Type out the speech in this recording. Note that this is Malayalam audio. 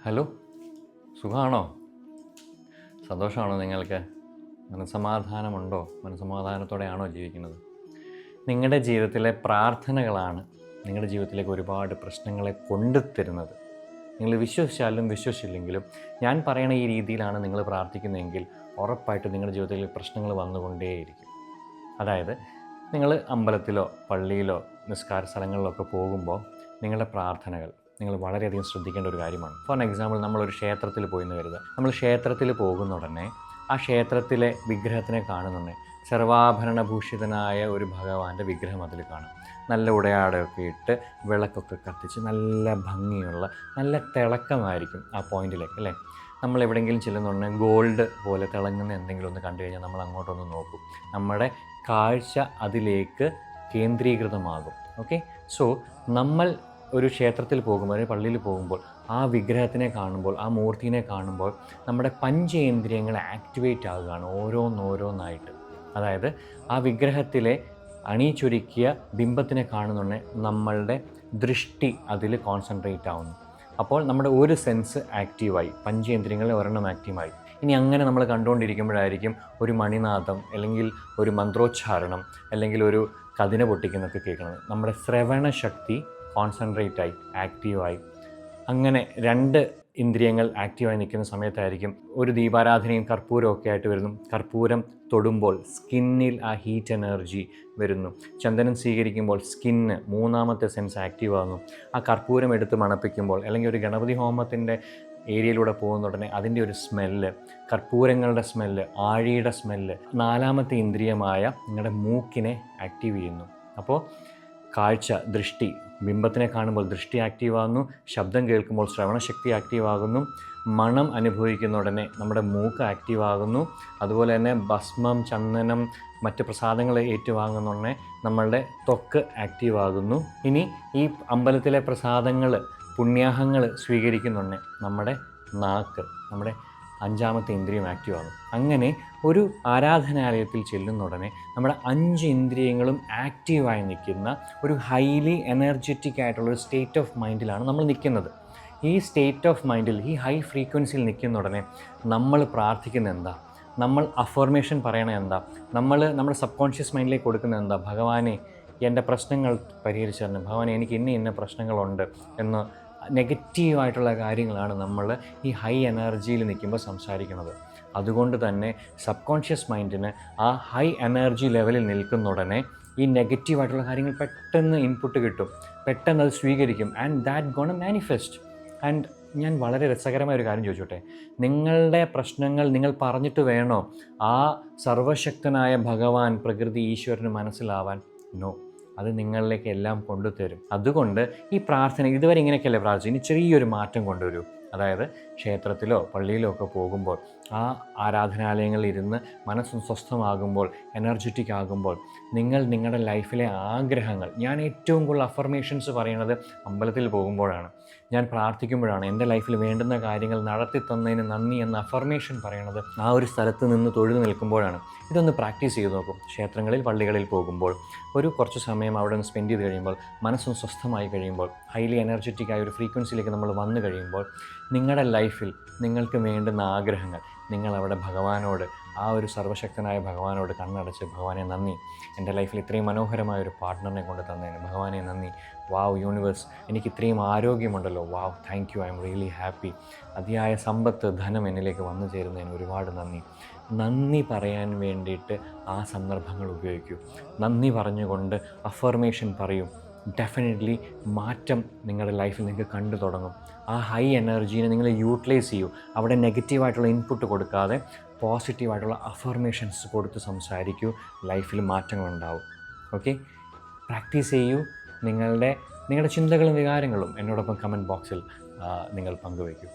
ഹലോ, സുഖമാണോ? സന്തോഷമാണോ നിങ്ങൾക്ക്? മനസ്സമാധാനമുണ്ടോ? മനസ്സമാധാനത്തോടെയാണോ ജീവിക്കുന്നത്? നിങ്ങളുടെ ജീവിതത്തിലെ പ്രാർത്ഥനകളാണ് നിങ്ങളുടെ ജീവിതത്തിലേക്ക് ഒരുപാട് പ്രശ്നങ്ങളെ കൊണ്ടുത്തരുന്നത്. നിങ്ങൾ വിശ്വസിച്ചാലും വിശ്വസിച്ചില്ലെങ്കിലും ഞാൻ പറയണ ഈ രീതിയിലാണ് നിങ്ങൾ പ്രാർത്ഥിക്കുന്നതെങ്കിൽ ഉറപ്പായിട്ടും നിങ്ങളുടെ ജീവിതത്തിൽ പ്രശ്നങ്ങൾ വന്നുകൊണ്ടേയിരിക്കും. അതായത് നിങ്ങൾ അമ്പലത്തിലോ പള്ളിയിലോ നിസ്കാര സ്ഥലങ്ങളിലൊക്കെ പോകുമ്പോൾ നിങ്ങളുടെ പ്രാർത്ഥനകൾ നിങ്ങൾ വളരെയധികം ശ്രദ്ധിക്കേണ്ട ഒരു കാര്യമാണ്. ഫോർ എക്സാമ്പിൾ, നമ്മളൊരു ക്ഷേത്രത്തിൽ പോയി എന്ന് കരുതുക. നമ്മൾ ക്ഷേത്രത്തിൽ പോകുന്ന ഉടനെ ആ ക്ഷേത്രത്തിലെ വിഗ്രഹത്തിനെ കാണുന്നുണ്ടേ സർവാഭരണഭൂഷിതനായ ഒരു ഭഗവാന്റെ വിഗ്രഹം അതിൽ കാണും. നല്ല ഉടയാടയൊക്കെ ഇട്ട് വിളക്കൊക്കെ കത്തിച്ച് നല്ല ഭംഗിയുള്ള നല്ല തിളക്കമായിരിക്കും ആ പോയിന്റിലേക്ക്, അല്ലേ? നമ്മൾ എവിടെയെങ്കിലും ചെല്ലുന്നുണ്ടെങ്കിൽ ഗോൾഡ് പോലെ തിളങ്ങുന്ന എന്തെങ്കിലും ഒന്ന് കണ്ടു കഴിഞ്ഞാൽ നമ്മൾ അങ്ങോട്ടൊന്ന് നോക്കും. നമ്മുടെ കാഴ്ച അതിലേക്ക് കേന്ദ്രീകൃതമാകും. ഓക്കെ, സോ നമ്മൾ ഒരു ക്ഷേത്രത്തിൽ പോകുമ്പോൾ അല്ലെങ്കിൽ പള്ളിയിൽ പോകുമ്പോൾ ആ വിഗ്രഹത്തിനെ കാണുമ്പോൾ, ആ മൂർത്തിനെ കാണുമ്പോൾ നമ്മുടെ പഞ്ചേന്ദ്രിയങ്ങൾ ആക്ടിവേറ്റ് ആകുകയാണ് ഓരോന്നോരോന്നായിട്ട്. അതായത് ആ വിഗ്രഹത്തിലെ അണിയിച്ചൊരുക്കിയ ബിംബത്തിനെ കാണുന്നുണ്ടെങ്കിൽ നമ്മളുടെ ദൃഷ്ടി അതിൽ കോൺസെൻട്രേറ്റ് ആവുന്നു. അപ്പോൾ നമ്മുടെ ഒരു സെൻസ് ആക്റ്റീവായി, പഞ്ചേന്ദ്രിയങ്ങളിൽ ഒരെണ്ണം ആക്റ്റീവായി. ഇനി അങ്ങനെ നമ്മൾ കണ്ടുകൊണ്ടിരിക്കുമ്പോഴായിരിക്കും ഒരു മണിനാദം അല്ലെങ്കിൽ ഒരു മന്ത്രോച്ചാരണം അല്ലെങ്കിൽ ഒരു കതിന പൊട്ടിക്കുന്നൊക്കെ കേൾക്കുന്നത്. നമ്മുടെ ശ്രവണ ശക്തി കോൺസെൻട്രേറ്റായി, ആക്റ്റീവായി. അങ്ങനെ രണ്ട് ഇന്ദ്രിയങ്ങൾ ആക്റ്റീവായി നിൽക്കുന്ന സമയത്തായിരിക്കും ഒരു ദീപാരാധനയും കർപ്പൂരവും ഒക്കെ ആയിട്ട് വരുന്നു. കർപ്പൂരം തൊടുമ്പോൾ സ്കിന്നിൽ ആ ഹീറ്റ് എനർജി വരുന്നു. ചന്ദനം സ്വീകരിക്കുമ്പോൾ സ്കിന്ന് മൂന്നാമത്തെ സെൻസ് ആക്റ്റീവ് ആകുന്നു. ആ കർപ്പൂരം എടുത്ത് മണപ്പിക്കുമ്പോൾ അല്ലെങ്കിൽ ഒരു ഗണപതി ഹോമത്തിൻ്റെ ഏരിയയിലൂടെ പോകുന്ന ഉടനെ അതിൻ്റെ ഒരു സ്മെല്ല്, കർപ്പൂരങ്ങളുടെ സ്മെല്ല്, ആഴിയുടെ സ്മെല്ല്, നാലാമത്തെ ഇന്ദ്രിയമായ നിങ്ങളുടെ മൂക്കിനെ ആക്റ്റീവ് ചെയ്യുന്നു. അപ്പോൾ കാഴ്ച, ദൃഷ്ടി, ബിംബത്തിനെ കാണുമ്പോൾ ദൃഷ്ടി ആക്റ്റീവ് ആകുന്നു. ശബ്ദം കേൾക്കുമ്പോൾ ശ്രവണശക്തി ആക്റ്റീവ് ആകുന്നു. മണം അനുഭവിക്കുന്ന ഉടനെ നമ്മുടെ മൂക്ക് ആക്റ്റീവ് ആകുന്നു. അതുപോലെ തന്നെ ഭസ്മം, ചന്ദനം, മറ്റ് പ്രസാദങ്ങൾ ഏറ്റുവാങ്ങുന്ന ഉടനെ നമ്മളുടെ ത്വക്ക് ആക്റ്റീവ് ആകുന്നു. ഇനി ഈ അമ്പലത്തിലെ പ്രസാദങ്ങൾ, പുണ്യാഹങ്ങൾ സ്വീകരിക്കുന്നുണ്ട് നമ്മുടെ നാക്ക്, നമ്മുടെ അഞ്ചാമത്തെ ഇന്ദ്രിയം ആക്റ്റീവ് ആകും. അങ്ങനെ ഒരു ആരാധനാലയത്തിൽ ചെല്ലുന്ന ഉടനെ നമ്മുടെ 5 ഇന്ദ്രിയങ്ങളും ആക്റ്റീവായി നിൽക്കുന്ന ഒരു ഹൈലി എനർജറ്റിക് ആയിട്ടുള്ളൊരു സ്റ്റേറ്റ് ഓഫ് മൈൻഡിലാണ് നമ്മൾ നിൽക്കുന്നത്. ഈ സ്റ്റേറ്റ് ഓഫ് മൈൻഡിൽ, ഈ ഹൈ ഫ്രീക്വൻസിയിൽ നിൽക്കുന്ന ഉടനെ നമ്മൾ പ്രാർത്ഥിക്കുന്ന എന്താ, നമ്മൾ അഫർമേഷൻ പറയണത് എന്താ, നമ്മൾ നമ്മുടെ സബ് കോൺഷ്യസ് മൈൻഡിലേക്ക് കൊടുക്കുന്നത് എന്താ? ഭഗവാനെ, എൻ്റെ പ്രശ്നങ്ങൾ പരിഹരിച്ചു തരണം, ഭഗവാനെ എനിക്ക് ഇന്ന പ്രശ്നങ്ങളുണ്ട് എന്ന് നെഗറ്റീവായിട്ടുള്ള കാര്യങ്ങളാണ് നമ്മൾ ഈ ഹൈ എനർജിയിൽ നിൽക്കുമ്പോൾ സംസാരിക്കുന്നത്. അതുകൊണ്ട് തന്നെ സബ് കോൺഷ്യസ് മൈൻഡിന് ആ ഹൈ എനർജി ലെവലിൽ നിൽക്കുന്ന ഉടനെ ഈ നെഗറ്റീവായിട്ടുള്ള കാര്യങ്ങൾ പെട്ടെന്ന് ഇൻപുട്ട് കിട്ടും, പെട്ടെന്ന് അത് സ്വീകരിക്കും. And that gonna manifest. And ഞാൻ വളരെ രസകരമായ ഒരു കാര്യം ചോദിച്ചോട്ടെ, നിങ്ങളുടെ പ്രശ്നങ്ങൾ നിങ്ങൾ പറഞ്ഞിട്ട് വേണോ ആ സർവശക്തനായ ഭഗവാൻ, പ്രകൃതി, ഈശ്വരന് മനസ്സിലാവാൻ? നോ, അത് നിങ്ങളിലേക്ക് എല്ലാം കൊണ്ടുതരും. അതുകൊണ്ട് ഈ പ്രാർത്ഥന ഇതുവരെ ഇങ്ങനെയൊക്കെയല്ലേ പ്രാർത്ഥിച്ചു, ഇനി ചെറിയൊരു മാറ്റം കൊണ്ടുവരൂ. അതായത് ക്ഷേത്രത്തിലോ പള്ളിയിലോ ഒക്കെ പോകുമ്പോൾ, ആ ആരാധനാലയങ്ങളിൽ ഇരുന്ന് മനസ്സ് സ്വസ്ഥമാകുമ്പോൾ, എനർജറ്റിക് ആകുമ്പോൾ, നിങ്ങൾ നിങ്ങളുടെ ലൈഫിലെ ആഗ്രഹങ്ങൾ, ഞാൻ ഏറ്റവും കൂടുതൽ അഫർമേഷൻസ് പറയുന്നത് അമ്പലത്തിൽ പോകുമ്പോഴാണ്, ഞാൻ പ്രാർത്ഥിക്കുമ്പോഴാണ്, എൻ്റെ ലൈഫിൽ വേണ്ടുന്ന കാര്യങ്ങൾ നടത്തി തന്നതിന് നന്ദി എന്ന അഫർമേഷൻ പറയണത് ആ ഒരു സ്ഥലത്ത് നിന്ന് തൊഴുതു നിൽക്കുമ്പോഴാണ്. ഇതൊന്ന് പ്രാക്ടീസ് ചെയ്ത് നോക്കും. ക്ഷേത്രങ്ങളിൽ, പള്ളികളിൽ പോകുമ്പോൾ ഒരു കുറച്ച് സമയം അവിടെ നിന്ന് സ്പെൻഡ് ചെയ്ത് കഴിയുമ്പോൾ, മനസ്സും സ്വസ്ഥമായി കഴിയുമ്പോൾ, ഹൈലി എനർജറ്റിക് ആയ ഒരു ഫ്രീക്വൻസിയിലേക്ക് നമ്മൾ വന്നു കഴിയുമ്പോൾ, നിങ്ങളുടെ ലൈഫിൽ നിങ്ങൾക്ക് വേണ്ടുന്ന ആഗ്രഹങ്ങൾ നിങ്ങളവിടെ ഭഗവാനോട്, ആ ഒരു സർവശക്തനായ ഭഗവാനോട് കണ്ണടച്ച്, ഭഗവാനെ നന്ദി, എൻ്റെ ലൈഫിൽ ഇത്രയും മനോഹരമായ ഒരു പാർട്ട്ണറിനെ കൊണ്ട് തന്നതിന് ഭഗവാനെ നന്ദി, വാവ് യൂണിവേഴ്സ് എനിക്ക് ഇത്രയും ആരോഗ്യമുണ്ടല്ലോ, wow thank you, I am really happy, അതിയായ സമ്പത്ത്, ധനം എന്നിലേക്ക് വന്നു ചേരുന്നതിന് ഒരുപാട് നന്ദി. നന്ദി പറയാൻ വേണ്ടിയിട്ട് ആ സന്ദർഭങ്ങൾ ഉപയോഗിക്കൂ. നന്ദി പറഞ്ഞുകൊണ്ട് അഫർമേഷൻ പറയൂ. ഡെഫിനറ്റ്ലി മാറ്റം നിങ്ങളുടെ ലൈഫിൽ നിങ്ങൾക്ക് കണ്ടു തുടങ്ങും. ആ ഹൈ എനർജീനെ നിങ്ങൾ യൂട്ടിലൈസ് ചെയ്യൂ. അവിടെ നെഗറ്റീവായിട്ടുള്ള ഇൻപുട്ട് കൊടുക്കാതെ പോസിറ്റീവായിട്ടുള്ള അഫർമേഷൻസ് കൊടുത്ത് സംസാരിക്കൂ. ലൈഫിൽ മാറ്റങ്ങളുണ്ടാവും. ഓക്കെ, പ്രാക്ടീസ് ചെയ്യൂ. നിങ്ങളുടെ ചിന്തകളും വികാരങ്ങളും എന്നോടൊപ്പം കമൻറ്റ് ബോക്സിൽ നിങ്ങൾ പങ്കുവയ്ക്കൂ.